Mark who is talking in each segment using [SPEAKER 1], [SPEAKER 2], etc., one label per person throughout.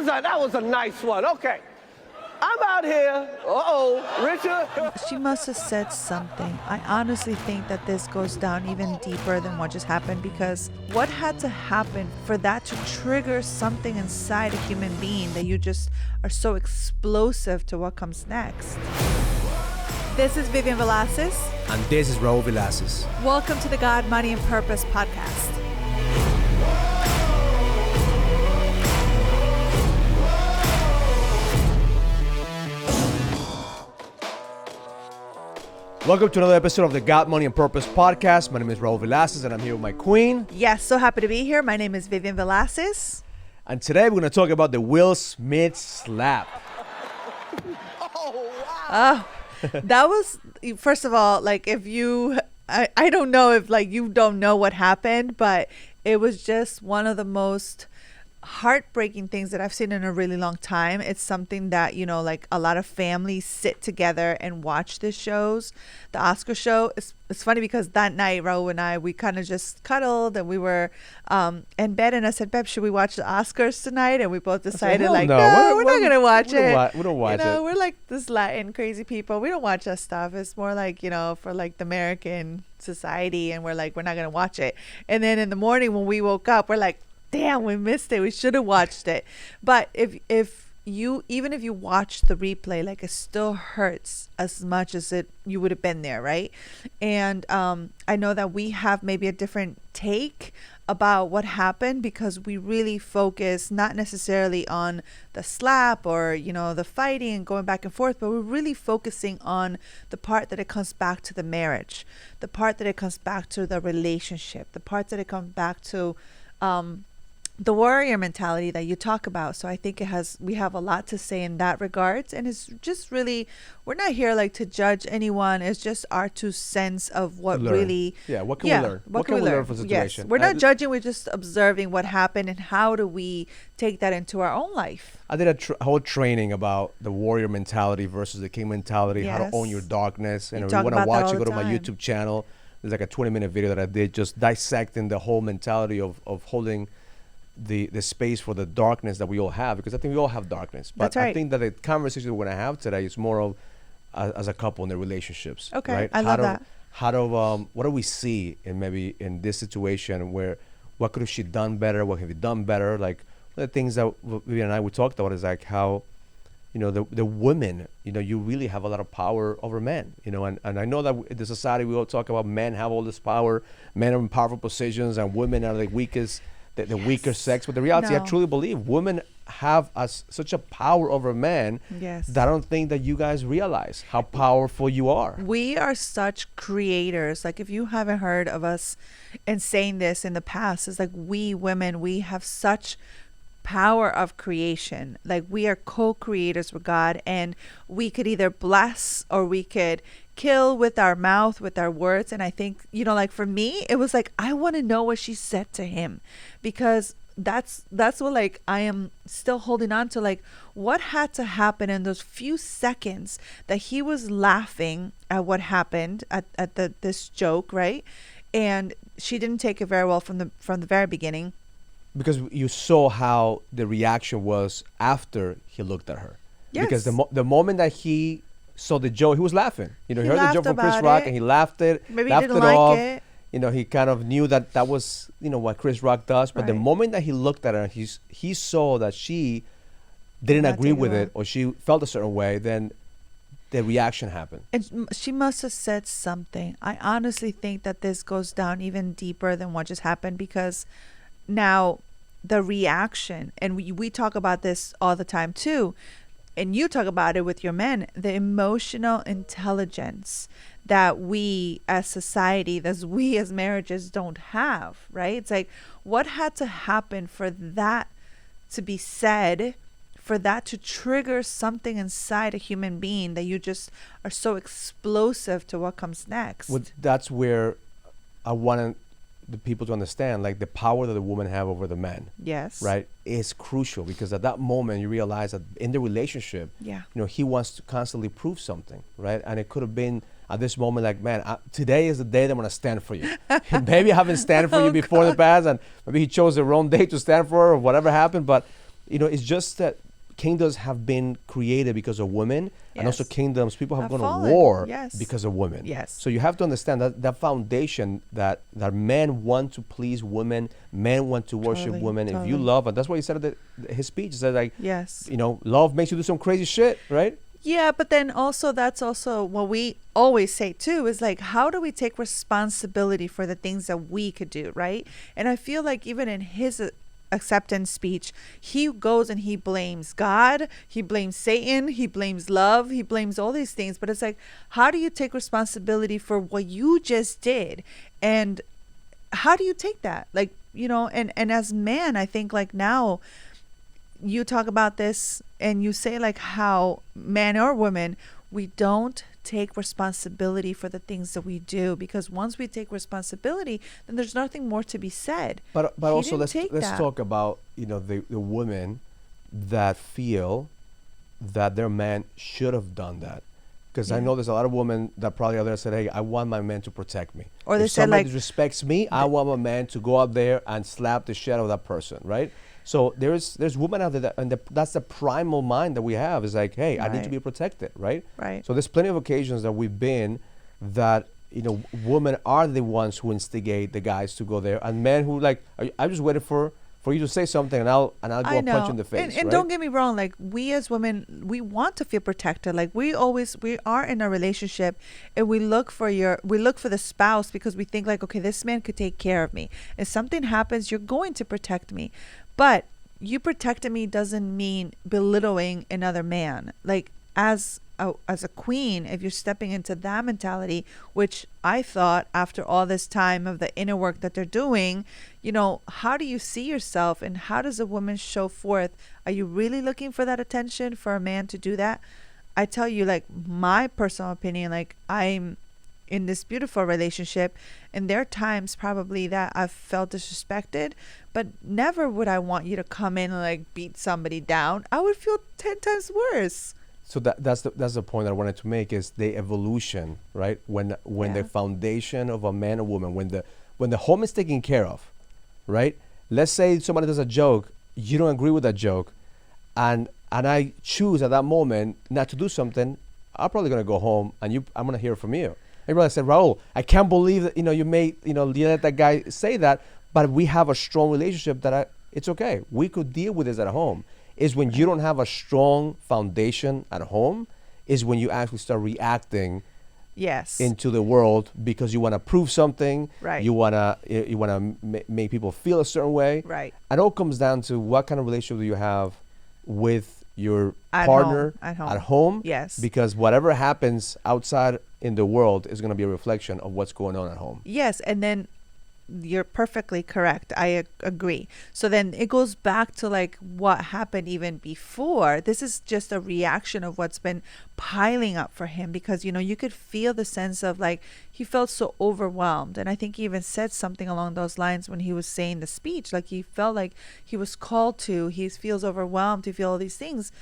[SPEAKER 1] That was a nice one. Okay. I'm out here. Richard.
[SPEAKER 2] She must have said something. I honestly think that this goes down even deeper than what just happened, because what had to happen for that to trigger something inside a human being that you just are so explosive to what comes next? This is Vivian Villacis.
[SPEAKER 3] And this is Raul Villacis.
[SPEAKER 2] Welcome to the God, Money, and Purpose podcast.
[SPEAKER 3] Welcome to another episode of the God, Money, and Purpose podcast. My name is Raul Villacis, and I'm here with my queen.
[SPEAKER 2] Yes, so happy to be here. My name is Vivian Villacis.
[SPEAKER 3] And today we're going to talk about the Will Smith slap.
[SPEAKER 2] That was, first of all, like, if you, I don't know if, like, you don't know what happened, but it was just one of the most heartbreaking things that I've seen in a really long time. It's something that, you know, like, a lot of families sit together and watch these shows. The Oscar show, it's funny because that night, Raul and I, we kind of just cuddled and we were in bed, and I said, Beb, should we watch the Oscars tonight? And we both decided, like, no, we're not going to watch it.
[SPEAKER 3] We don't watch it.
[SPEAKER 2] We're like this Latin crazy people. We don't watch that stuff. It's more like, you know, for like the American society, and we're like, we're not going to watch it. And then in the morning when we woke up, we're like, damn, we missed it. We should have watched it. But if you watch the replay, like, it still hurts as much as you would have been there, right? And I know that we have maybe a different take about what happened, because we really focus not necessarily on the slap or, you know, the fighting and going back and forth, but we're really focusing on the part that it comes back to the marriage, the part that it comes back to the relationship, the part that it comes back to the warrior mentality that you talk about. So I think we have a lot to say in that regards. And it's just really, we're not here like to judge anyone. It's just our 2 cents of what really.
[SPEAKER 3] Yeah, what can we learn? What can we learn from the situation?
[SPEAKER 2] Yes. We're not judging, we're just observing what happened and how do we take that into our own life.
[SPEAKER 3] I did a whole training about the warrior mentality versus the king mentality, how to own your darkness. And if you want to watch it, go to my YouTube channel. There's like a 20-minute video that I did just dissecting the whole mentality of holding the space for the darkness that we all have, because I think we all have darkness. But
[SPEAKER 2] That's right.
[SPEAKER 3] I think that the conversation we're going to have today is more of as a couple in their relationships.
[SPEAKER 2] Okay,
[SPEAKER 3] right?
[SPEAKER 2] I love that.
[SPEAKER 3] What do we see in this situation where, what could have she done better? What have you done better? Like, one of the things that Vivian and I, we talked about is like how, you know, the women, you know, you really have a lot of power over men, you know, and I know that in the society we all talk about men have all this power, men are in powerful positions, and women are the weakest, the weaker sex. But the reality, I truly believe women have such a power over men that I don't think that you guys realize how powerful you are.
[SPEAKER 2] We are such creators. Like, if you haven't heard of us and saying this in the past, it's like, we women, we have such power of creation. Like, we are co-creators with God, and we could either bless or we could kill with our mouth, with our words. And I think, you know, like, for me, it was like, I want to know what she said to him, because that's what, like, I am still holding on to, like, what had to happen in those few seconds that he was laughing at what happened at this joke, right? And she didn't take it very well from the very beginning.
[SPEAKER 3] Because you saw how the reaction was after he looked at her.
[SPEAKER 2] Yes.
[SPEAKER 3] Because the moment that he saw the joke, he was laughing. You know, he heard the joke from Chris Rock and he laughed it.
[SPEAKER 2] Maybe
[SPEAKER 3] laughed
[SPEAKER 2] he didn't like
[SPEAKER 3] off.
[SPEAKER 2] it.
[SPEAKER 3] You know, he kind of knew that was, you know, what Chris Rock does. But the moment that he looked at her, he saw that she didn't agree with it, or she felt a certain way, then the reaction happened.
[SPEAKER 2] And she must have said something. I honestly think that this goes down even deeper than what just happened, because now the reaction, and we talk about this all the time too, and you talk about it with your men, the emotional intelligence that we as society, that we as marriages don't have, right? It's like, what had to happen for that to be said, for that to trigger something inside a human being that you just are so explosive to what comes next?
[SPEAKER 3] Well, that's where I want the people to understand, like, the power that the women have over the man.
[SPEAKER 2] Yes.
[SPEAKER 3] Right? Is crucial, because at that moment you realize that in the relationship, you know, he wants to constantly prove something, right? And it could have been at this moment, like, man, today is the day that I'm going to stand for you. Maybe I haven't stand for you before in the past, and maybe he chose the wrong day to stand for her, or whatever happened. But it's just that kingdoms have been created because of women, and also
[SPEAKER 2] Yes.
[SPEAKER 3] kingdoms, people have
[SPEAKER 2] Have
[SPEAKER 3] gone
[SPEAKER 2] fallen.
[SPEAKER 3] to war
[SPEAKER 2] Yes.
[SPEAKER 3] because of women.
[SPEAKER 2] Yes.
[SPEAKER 3] So you have to understand that foundation that men want to please women, men want to worship
[SPEAKER 2] Totally,
[SPEAKER 3] women. If you
[SPEAKER 2] totally.
[SPEAKER 3] love, and that's why he said that his speech, he said like,
[SPEAKER 2] Yes.
[SPEAKER 3] love makes you do some crazy shit, right?
[SPEAKER 2] Yeah, but then also that's also what we always say too is like, how do we take responsibility for the things that we could do, right? And I feel like even in his acceptance speech, he goes and he blames God, he blames Satan, he blames love, he blames all these things. But it's like, how do you take responsibility for what you just did? And how do you take that? Like, and as man, I think like now, you talk about this and you say like how man or woman, we don't take responsibility for the things that we do, because once we take responsibility, then there's nothing more to be said.
[SPEAKER 3] But
[SPEAKER 2] He
[SPEAKER 3] also
[SPEAKER 2] didn't
[SPEAKER 3] let's
[SPEAKER 2] take that.
[SPEAKER 3] talk about the women that feel that their man should have done that. Because I
[SPEAKER 2] Yeah.
[SPEAKER 3] know there's a lot of women that probably out there said, hey, I want my man to protect me.
[SPEAKER 2] Or they
[SPEAKER 3] if
[SPEAKER 2] said,
[SPEAKER 3] somebody
[SPEAKER 2] like,
[SPEAKER 3] disrespects me, I want my man to go out there and slap the shit out of that person, right? So there's women out there that, and that's the primal mind that we have, is like, hey, I need to
[SPEAKER 2] Right.
[SPEAKER 3] be protected, right?
[SPEAKER 2] Right.
[SPEAKER 3] So there's plenty of occasions that we've been that women are the ones who instigate the guys to go there, and men who like, I just waited for you to say something, and I'll go
[SPEAKER 2] I
[SPEAKER 3] and punch you
[SPEAKER 2] know.
[SPEAKER 3] in the face.
[SPEAKER 2] And
[SPEAKER 3] right?
[SPEAKER 2] don't get me wrong, like we as women, we want to feel protected. Like we are in a relationship and we look for the spouse because we think like, okay, this man could take care of me. If something happens, you're going to protect me. But you protecting me doesn't mean belittling another man. Like as a queen, if you're stepping into that mentality, which I thought after all this time of the inner work that they're doing, how do you see yourself and how does a woman show forth? Are you really looking for that attention for a man to do that? I tell you, like my personal opinion, like I'm in this beautiful relationship, and there are times probably that I've felt disrespected, but never would I want you to come in and like beat somebody down. I would feel 10 times worse.
[SPEAKER 3] So that's the point that I wanted to make, is the evolution, right? When
[SPEAKER 2] Yeah.
[SPEAKER 3] the foundation of a man or woman, when the home is taken care of, right? Let's say somebody does a joke, you don't agree with that joke, and I choose at that moment not to do something, I'm probably gonna go home and I'm gonna hear from you. And you're gonna say, Raul, I can't believe that you let that guy say that, but we have a strong relationship it's okay. We could deal with this at home. Is when you don't have a strong foundation at home, is when you actually start reacting
[SPEAKER 2] Yes.
[SPEAKER 3] into the world because you want to prove something.
[SPEAKER 2] Right.
[SPEAKER 3] You wanna make people feel a certain way.
[SPEAKER 2] Right.
[SPEAKER 3] It all comes down to what kind of relationship do you have with your
[SPEAKER 2] At
[SPEAKER 3] partner
[SPEAKER 2] home, at
[SPEAKER 3] at
[SPEAKER 2] home.
[SPEAKER 3] home.
[SPEAKER 2] Yes.
[SPEAKER 3] Because whatever happens outside in the world is going to be a reflection of what's going on at home.
[SPEAKER 2] Yes, and then you're perfectly correct. I agree. So then it goes back to like what happened even before. This is just a reaction of what's been piling up for him, because you could feel the sense of like he felt so overwhelmed. And I think he even said something along those lines when he was saying the speech, like he felt like he was called to, he feels overwhelmed, he feels all these things.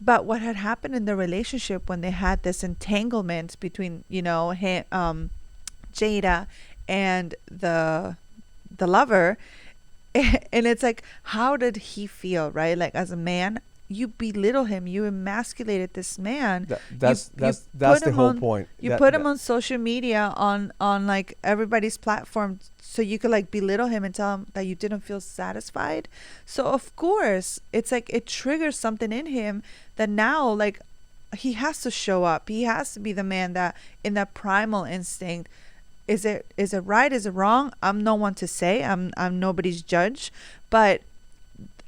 [SPEAKER 2] But what had happened in the relationship when they had this entanglement between, him, Jada and the lover, and it's like, how did he feel, right? Like as a man, you belittle him, you emasculated this man.
[SPEAKER 3] That's
[SPEAKER 2] put
[SPEAKER 3] the
[SPEAKER 2] him
[SPEAKER 3] whole
[SPEAKER 2] on-
[SPEAKER 3] point.
[SPEAKER 2] You put him on social media, on like everybody's platform, so you could like belittle him and tell him that you didn't feel satisfied. So of course it's like it triggers something in him that now like he has to show up. He has to be the man that in that primal instinct. Is it right? Is it wrong? I'm no one to say. I'm nobody's judge, but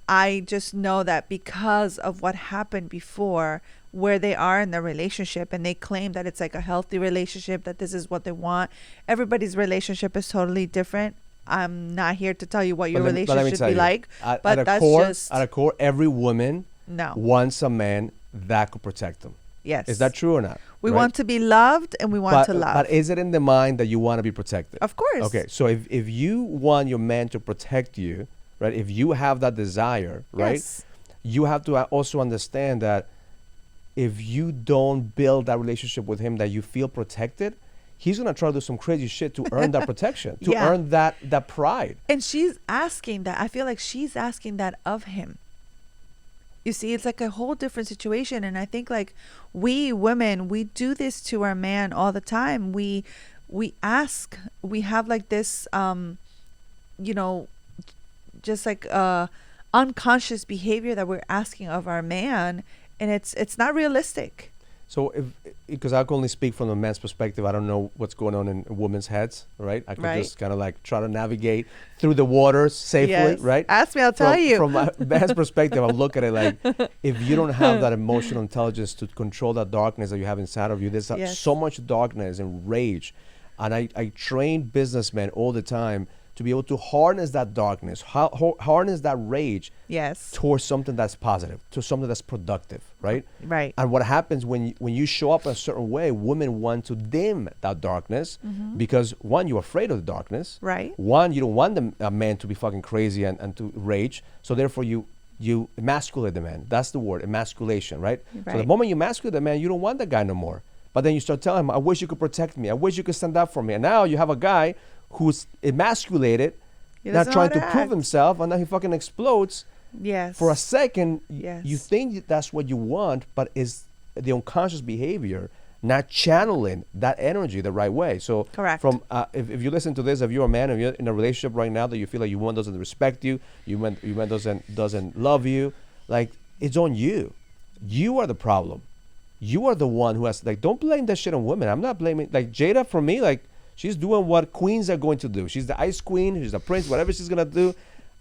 [SPEAKER 2] I just know that because of what happened before, where they are in their relationship, and they claim that it's like a healthy relationship, that this is what they want. Everybody's relationship is totally different. I'm not here to tell you what your relationship should be like, but that's just
[SPEAKER 3] at a core, every woman
[SPEAKER 2] no.
[SPEAKER 3] wants a man that could protect them.
[SPEAKER 2] Yes.
[SPEAKER 3] Is that true or not?
[SPEAKER 2] We
[SPEAKER 3] Right?
[SPEAKER 2] want to be loved, and we want to love.
[SPEAKER 3] But is it in the mind that you want to be protected?
[SPEAKER 2] Of course.
[SPEAKER 3] Okay, so if you want your man to protect you, right? If you have that desire, right?
[SPEAKER 2] Yes.
[SPEAKER 3] You have to also understand that if you don't build that relationship with him that you feel protected, he's gonna try to do some crazy shit to earn that protection, to
[SPEAKER 2] Yeah.
[SPEAKER 3] earn that pride.
[SPEAKER 2] And she's asking that. I feel like she's asking that of him. You see, it's like a whole different situation. And I think like we women, we do this to our man all the time. We ask, we have like this, you know, just like unconscious behavior that we're asking of our man, and it's not realistic.
[SPEAKER 3] So if, because I can only speak from a man's perspective, I don't know what's going on in women's heads, right? I could
[SPEAKER 2] Right.
[SPEAKER 3] just kind of like try to navigate through the waters safely,
[SPEAKER 2] Yes.
[SPEAKER 3] right?
[SPEAKER 2] Ask me, I'll tell you.
[SPEAKER 3] From a man's perspective, I look at it like, if you don't have that emotional intelligence to control that darkness that you have inside of you, there's
[SPEAKER 2] Yes.
[SPEAKER 3] so much darkness and rage. And I train businessmen all the time to be able to harness that darkness, harness that rage
[SPEAKER 2] Yes.
[SPEAKER 3] towards something that's positive, to something that's productive, right?
[SPEAKER 2] Right.
[SPEAKER 3] And what happens when you show up a certain way, women want to dim that darkness because one, you're afraid of the darkness.
[SPEAKER 2] Right.
[SPEAKER 3] One, you don't want a man to be fucking crazy and to rage. So therefore you emasculate the man. That's the word, emasculation, right? So the
[SPEAKER 2] Right.
[SPEAKER 3] moment you emasculate the man, you don't want that guy no more. But then you start telling him, I wish you could protect me. I wish you could stand up for me. And now you have a guy who's emasculated,
[SPEAKER 2] He
[SPEAKER 3] not
[SPEAKER 2] doesn't know
[SPEAKER 3] trying
[SPEAKER 2] how
[SPEAKER 3] to
[SPEAKER 2] to
[SPEAKER 3] prove
[SPEAKER 2] act.
[SPEAKER 3] himself, and then he fucking explodes.
[SPEAKER 2] Yes.
[SPEAKER 3] For a second,
[SPEAKER 2] Yes.
[SPEAKER 3] you think that's what you want, but is the unconscious behavior not channeling that energy the right way. So
[SPEAKER 2] Correct.
[SPEAKER 3] from if you listen to this, if you're a man, if you're in a relationship right now that you feel like your woman doesn't respect you, your woman doesn't love you, like, it's on you. You are the problem. You are the one who has, like, don't blame that shit on women. I'm not blaming, like, Jada, for me, like, she's doing what queens are going to do. She's the ice queen, she's the prince, whatever she's gonna do.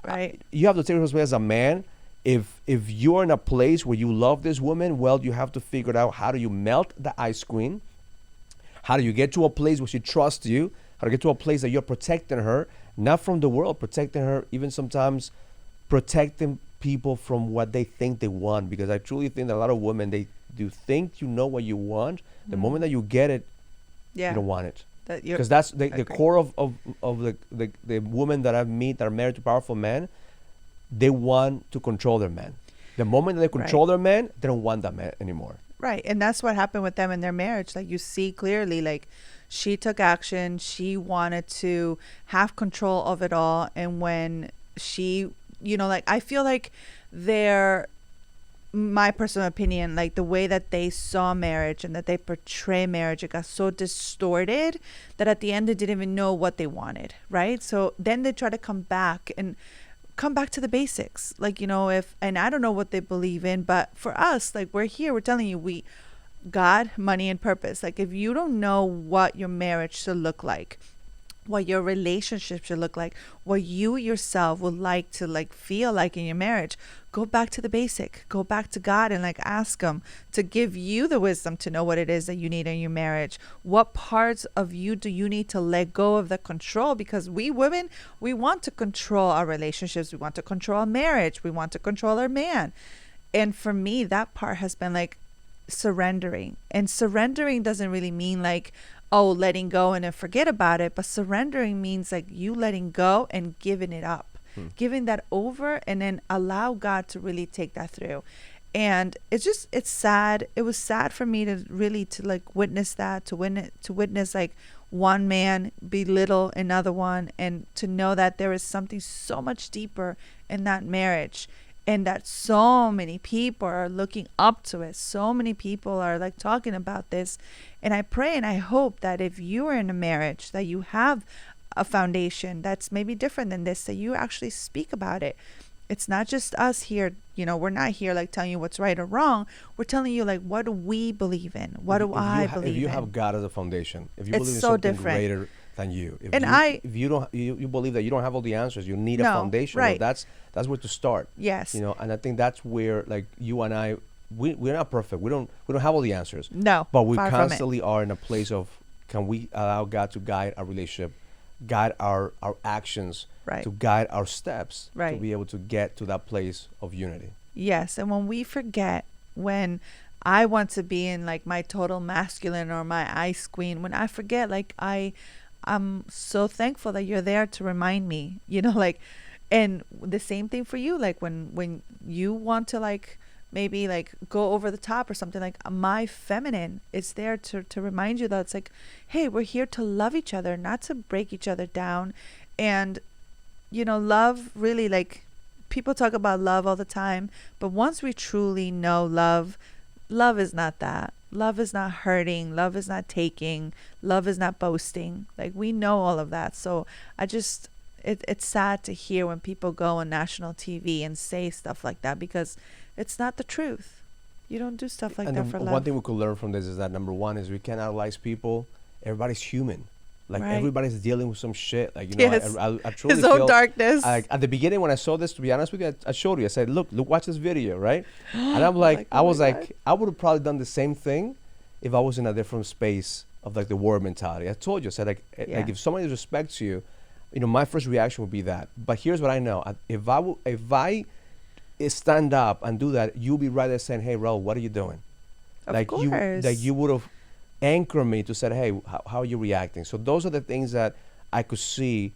[SPEAKER 2] Right.
[SPEAKER 3] You have to take responsibility as a man. If you're in a place where you love this woman, well, you have to figure out how do you melt the ice queen. How do you get to a place where she trusts you? How to get to a place that you're protecting her, not from the world, protecting her, even sometimes protecting people from what they think they want. Because I truly think that a lot of women, they do think you know what you want. The moment that you get it,
[SPEAKER 2] Yeah.
[SPEAKER 3] you don't want it.
[SPEAKER 2] That you're-
[SPEAKER 3] Because that's the
[SPEAKER 2] Agree.
[SPEAKER 3] core of the women that I've met that are married to powerful men. They want to control their man. The moment that they control their man, they don't want that man anymore.
[SPEAKER 2] Right. And that's what happened with them in their marriage. Like, you see clearly, like, she took action. She wanted to have control of it all. And when she, you know, like, I feel like my personal opinion, like, the way that they saw marriage and that they portray marriage, it got so distorted that at the end they didn't even know what they wanted. Right. So then they try to come back to the basics. Like, you know, and I don't know what they believe in, but for us, like, we're here, we're telling you, God, money, and purpose. Like, if you don't know what your marriage should look like, what your relationship should look like, what you yourself would like to, like, feel like in your marriage, go back to the basic. Go back to God and, like, ask him to give you the wisdom to know what it is that you need in your marriage. What parts of you do you need to let go of the control? Because we women, we want to control our relationships. We want to control our marriage. We want to control our man. And for me, that part has been, like, surrendering. And surrendering doesn't really mean, like, oh, letting go and then forget about it. But surrendering means, like, you letting go and giving it up. Giving that over, and then allow God to really take that through. And it's sad. It was sad for me to really like witness that, to witness like one man belittle another one, and to know that there is something so much deeper in that marriage, and that so many people are looking up to it. So many people are, like, talking about this. And I pray and I hope that if you are in a marriage, that you have a foundation that's maybe different than this, that you actually speak about it. It's not just us here, you know, we're not here, like, telling you what's right or wrong. We're telling you, like, what do we believe in? What do I believe in?
[SPEAKER 3] If you have God as a foundation, if you
[SPEAKER 2] It's
[SPEAKER 3] believe in
[SPEAKER 2] so
[SPEAKER 3] something
[SPEAKER 2] different.
[SPEAKER 3] greater than you, if you don't, you believe that you don't have all the answers, you need a
[SPEAKER 2] No,
[SPEAKER 3] foundation.
[SPEAKER 2] right.
[SPEAKER 3] Well, that's where to start.
[SPEAKER 2] Yes.
[SPEAKER 3] You know, and I think that's where, like, you and I, we're not perfect. We don't have all the answers.
[SPEAKER 2] No,
[SPEAKER 3] But we
[SPEAKER 2] far from it.
[SPEAKER 3] constantly are in a place of, can we allow God to guide our relationship, guide our actions,
[SPEAKER 2] Right.
[SPEAKER 3] to guide our steps,
[SPEAKER 2] Right.
[SPEAKER 3] to be able to get to that place of unity.
[SPEAKER 2] Yes. And when we forget, when I want to be in, like, my total masculine or my ice queen, when I forget, like, I'm so thankful that you're there to remind me, you know, like, and the same thing for you, like, when you want to, like, maybe, like, go over the top or something, like, my feminine is there to remind you that it's like, hey, we're here to love each other, not to break each other down. And, you know, love really, like, people talk about love all the time, but once we truly know love, love is not that. Love is not hurting. Love is not taking. Love is not boasting. Like, we know all of that. So it's sad to hear when people go on national TV and say stuff like that, because it's not the truth. You don't do stuff like
[SPEAKER 3] And
[SPEAKER 2] that
[SPEAKER 3] the
[SPEAKER 2] for
[SPEAKER 3] one
[SPEAKER 2] love.
[SPEAKER 3] thing we could learn from this is that number one is we can't idolize people. Everybody's human. Like,
[SPEAKER 2] Right.
[SPEAKER 3] everybody's dealing with some shit. Like, you know,
[SPEAKER 2] Yes.
[SPEAKER 3] I truly
[SPEAKER 2] His own
[SPEAKER 3] feel
[SPEAKER 2] darkness.
[SPEAKER 3] like at the beginning when I saw this, to be honest with you, I showed you. I said, look, watch this video, right? And I'm like,
[SPEAKER 2] oh
[SPEAKER 3] I was
[SPEAKER 2] my
[SPEAKER 3] like, I would have probably done the same thing if I was in a different space of like the war mentality. I told you, I said like
[SPEAKER 2] Yeah.
[SPEAKER 3] if somebody respects you, you know, my first reaction would be that. But here's what I know: if I stand up and do that, you'll be right there saying, "Hey, Raul, what are you doing?"
[SPEAKER 2] Of
[SPEAKER 3] like
[SPEAKER 2] course.
[SPEAKER 3] you would have anchored me to say, "Hey, how are you reacting?" So those are the things that I could see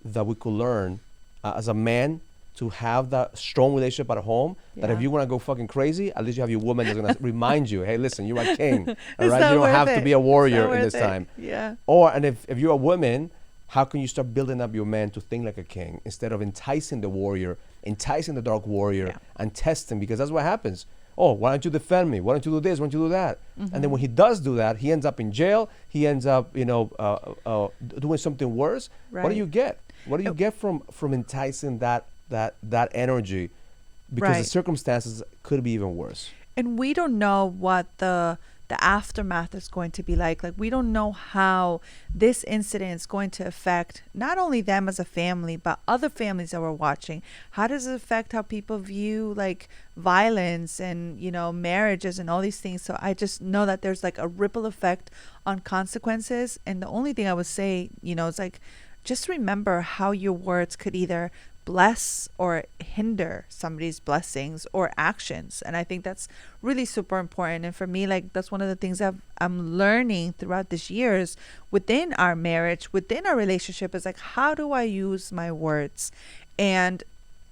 [SPEAKER 3] that we could learn as a man, to have that strong relationship at home. That if
[SPEAKER 2] Yeah.
[SPEAKER 3] you want to go fucking crazy, at least you have your woman that's gonna remind you, "Hey, listen, you're a king, all
[SPEAKER 2] It's
[SPEAKER 3] right?
[SPEAKER 2] not
[SPEAKER 3] You don't
[SPEAKER 2] worth
[SPEAKER 3] have to
[SPEAKER 2] it.
[SPEAKER 3] be a
[SPEAKER 2] It's not
[SPEAKER 3] warrior in
[SPEAKER 2] worth
[SPEAKER 3] this
[SPEAKER 2] it.
[SPEAKER 3] time."
[SPEAKER 2] Yeah.
[SPEAKER 3] And if you're a woman, how can you start building up your man to think like a king instead of enticing the warrior, enticing the dark warrior,
[SPEAKER 2] Yeah.
[SPEAKER 3] and testing? Because that's what happens. Oh, why don't you defend me? Why don't you do this? Why don't you do that? And then when he does do that, he ends up in jail. He ends up, doing something worse. What do
[SPEAKER 2] Right.
[SPEAKER 3] you get? What do you get from enticing that energy? Because the
[SPEAKER 2] Right.
[SPEAKER 3] circumstances could be even worse.
[SPEAKER 2] And we don't know what the aftermath is going to be like. Like, we don't know how this incident is going to affect not only them as a family, but other families that we're watching. How does it affect how people view like violence and, marriages and all these things? So I just know that there's like a ripple effect on consequences. And the only thing I would say, is like, just remember how your words could either bless or hinder somebody's blessings or actions. And I think that's really super important. And for me, like, that's one of the things I'm learning throughout this years within our marriage, within our relationship, is like, how do I use my words? And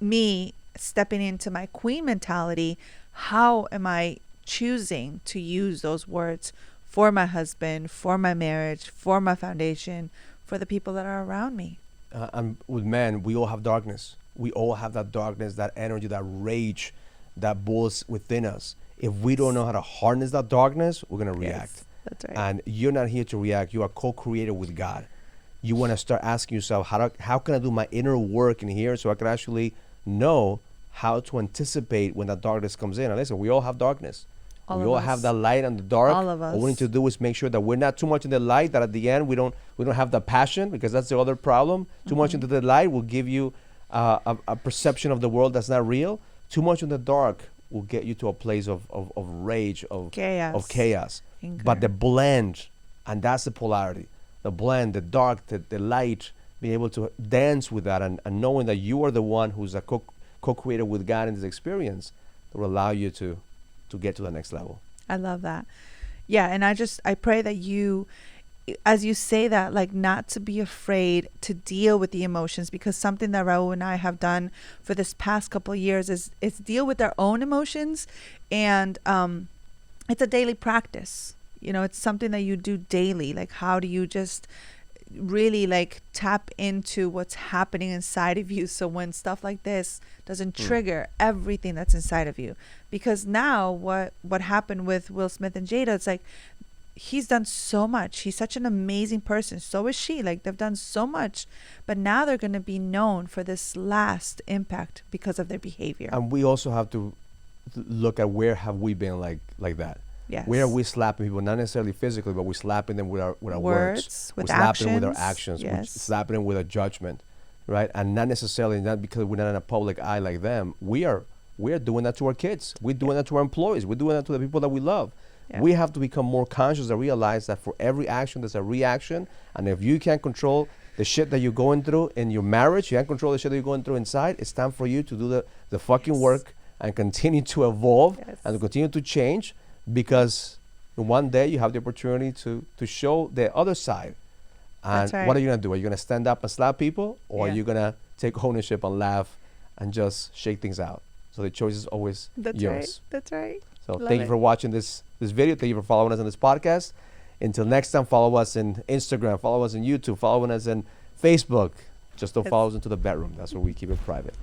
[SPEAKER 2] me stepping into my queen mentality, how am I choosing to use those words for my husband, for my marriage, for my foundation, for the people that are around me?
[SPEAKER 3] And with men, we all have darkness. We all have that darkness, that energy, that rage that boils within us. If we don't know how to harness that darkness, we're going to react.
[SPEAKER 2] Yes, that's right.
[SPEAKER 3] And you're not here to react. You are co-creator with God. You want to start asking yourself, how can I do my inner work in here so I can actually know how to anticipate when that darkness comes in? And listen, we all have darkness.
[SPEAKER 2] All
[SPEAKER 3] We
[SPEAKER 2] of
[SPEAKER 3] all
[SPEAKER 2] us.
[SPEAKER 3] have that light and the dark.
[SPEAKER 2] All of
[SPEAKER 3] What we need
[SPEAKER 2] us.
[SPEAKER 3] to do is make sure that we're not too much in the light, that at the end we don't have the passion, because that's the other problem. Too much into the light will give you a perception of the world that's not real. Too much in the dark will get you to a place of rage, of chaos.
[SPEAKER 2] Anger.
[SPEAKER 3] But the blend, and that's the polarity, the blend, the dark, the light, being able to dance with that, and knowing that you are the one who's a co-creator with God in this experience, that will allow you to get to the next level.
[SPEAKER 2] I love that. Yeah. And I pray that you, as you say that, like, not to be afraid to deal with the emotions, because something that Raul and I have done for this past couple of years is deal with our own emotions. And it's a daily practice. It's something that you do daily. Like, how do you just really like tap into what's happening inside of you, so when stuff like this doesn't trigger everything that's inside of you? Because now what happened with Will Smith and Jada, it's like, he's done so much. He's such an amazing person. So is she. Like, they've done so much, but now they're going to be known for this last impact because of their behavior.
[SPEAKER 3] And we also have to look at where have we been like that.
[SPEAKER 2] Yes.
[SPEAKER 3] Where are we slapping people? Not necessarily physically, but we're slapping them with our words.
[SPEAKER 2] With
[SPEAKER 3] We're slapping them with our
[SPEAKER 2] actions.
[SPEAKER 3] actions. We're
[SPEAKER 2] Yes.
[SPEAKER 3] slapping them with our judgment, right? And not necessarily, not because we're not in a public eye like them. We are doing that to our kids. We're doing that to our employees. We're doing that to the people that we love.
[SPEAKER 2] Yeah.
[SPEAKER 3] We have to become more conscious and realize that for every action, there's a reaction. And if you can't control the shit that you're going through in your marriage, you can't control the shit that you're going through inside, it's time for you to do the fucking work and continue to evolve
[SPEAKER 2] Yes.
[SPEAKER 3] and continue to change, because one day you have the opportunity to show the other side. And
[SPEAKER 2] That's right.
[SPEAKER 3] what are you going to do? Are you going to stand up and slap people, or
[SPEAKER 2] Yeah.
[SPEAKER 3] are you going to take ownership and laugh and just shake things out? So the choice is always
[SPEAKER 2] That's
[SPEAKER 3] yours.
[SPEAKER 2] right. That's right.
[SPEAKER 3] So
[SPEAKER 2] Love
[SPEAKER 3] thank you
[SPEAKER 2] it.
[SPEAKER 3] for watching this video. Thank you for following us on this podcast. Until next time, follow us on Instagram, follow us on YouTube, follow us on Facebook. Just don't follow us into the bedroom. That's where we keep it private.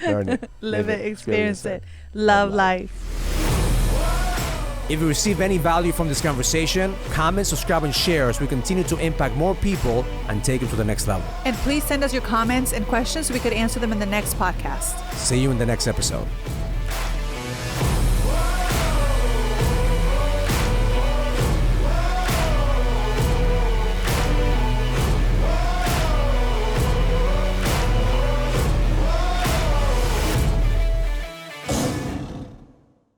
[SPEAKER 3] Learn it.
[SPEAKER 2] Live it, experience it. Love life.
[SPEAKER 4] If you receive any value from this conversation, comment, subscribe, and share as we continue to impact more people and take them to the next level.
[SPEAKER 5] And please send us your comments and questions so we could answer them in the next podcast.
[SPEAKER 4] See you in the next episode.